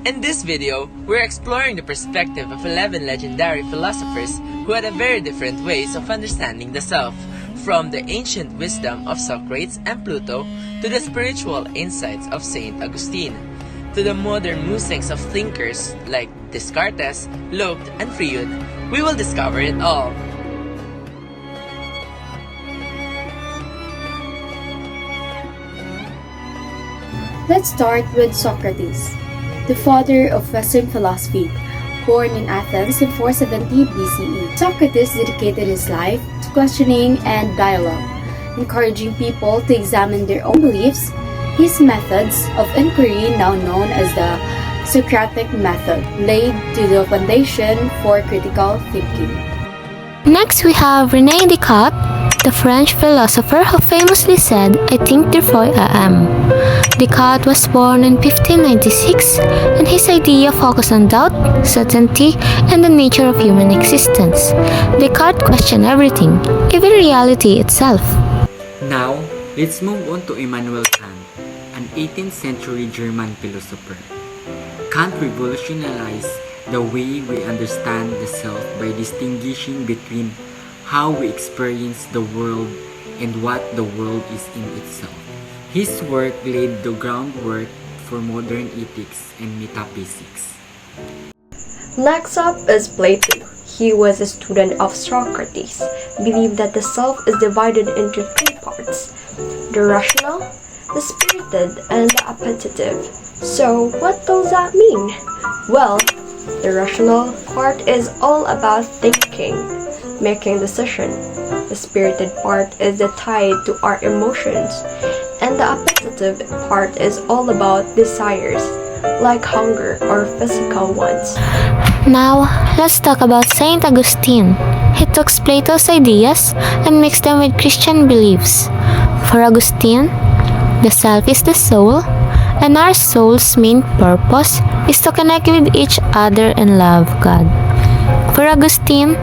In this video, we're exploring the perspective of 11 legendary philosophers who had a very different ways of understanding the self, from the ancient wisdom of Socrates and Plato to the spiritual insights of Saint Augustine, to the modern musings of thinkers like Descartes, Locke, and Freud. We will discover it all. Let's start with Socrates, the father of Western philosophy. Born in Athens in 470 BCE, Socrates dedicated his life to questioning and dialogue, encouraging people to examine their own beliefs. His methods of inquiry, now known as the Socratic method, laid the foundation for critical thinking. Next, we have René Descartes, the French philosopher who famously said, "I think therefore I am." Descartes was born in 1596, and his idea focused on doubt, certainty, and the nature of human existence. Descartes questioned everything, even reality itself. Now, let's move on to Immanuel Kant, an 18th century German philosopher. Kant revolutionized the way we understand the self by distinguishing between how we experience the world and what the world is in itself. His work laid the groundwork for modern ethics and metaphysics. Next up is Plato. He was a student of Socrates, believed that the self is divided into three parts: the rational, the spirited, and the appetitive. So what does that mean? Well, the rational part is all about thinking, making decisions. The spirited part is tied to our emotions, and the appetitive part is all about desires, like hunger or physical ones. Now, let's talk about Saint Augustine. He took Plato's ideas and mixed them with Christian beliefs. For Augustine, the self is the soul, and our soul's main purpose is to connect with each other and love God. For Augustine,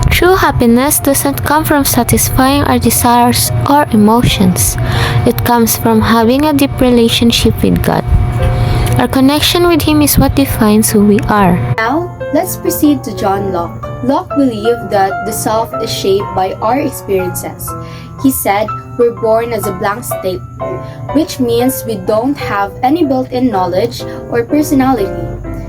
true happiness doesn't come from satisfying our desires or emotions. It comes from having a deep relationship with God. Our connection with Him is what defines who we are. Now, let's proceed to John Locke. Locke believed that the self is shaped by our experiences. He said, "We're born as a blank slate," which means we don't have any built-in knowledge or personality.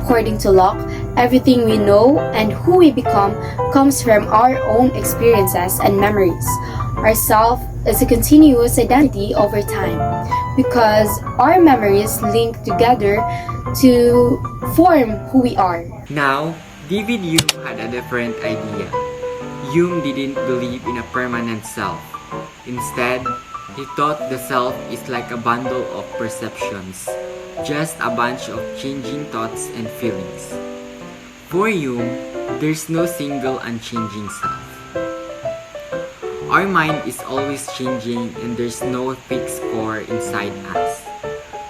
According to Locke, everything we know and who we become comes from our own experiences and memories. Our self is a continuous identity over time because our memories link together to form who we are. Now, David Hume had a different idea. Hume didn't believe in a permanent self. Instead, he thought the self is like a bundle of perceptions, just a bunch of changing thoughts and feelings. For Hume, there's no single unchanging self. Our mind is always changing and there's no fixed core inside us.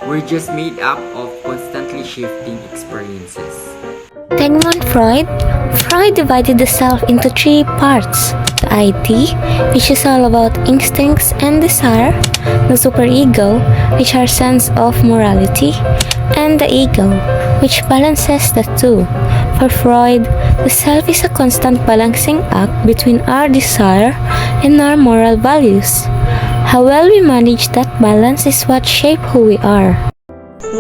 We're just made up of constantly shifting experiences. Sigmund Freud divided the self into three parts: the ID, which is all about instincts and desire; the superego, which are sense of morality; and the ego, which balances the two. For Freud, the self is a constant balancing act between our desire and our moral values. How well we manage that balance is what shapes who we are.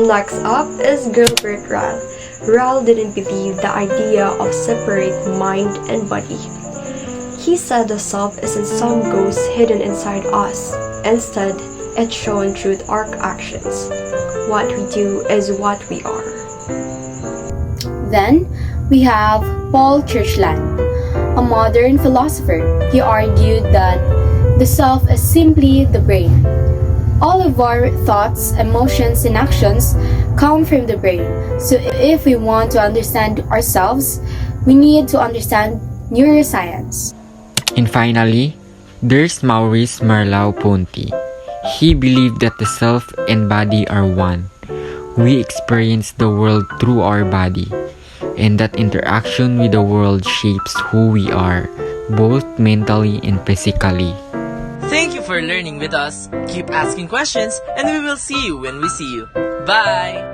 Next up is Gilbert Ryle. Ryle didn't believe the idea of separate mind and body. He said the self isn't some ghost hidden inside us. Instead, it's shown through our actions. What we do is what we are. Then, we have Paul Churchland, a modern philosopher. He argued that the self is simply the brain. All of our thoughts, emotions, and actions come from the brain. So if we want to understand ourselves, we need to understand neuroscience. And finally, there's Maurice Merleau-Ponty. He believed that the self and body are one. We experience the world through our body, and that interaction with the world shapes who we are, both mentally and physically. Thank you for learning with us. Keep asking questions, and we will see you when we see you. Bye!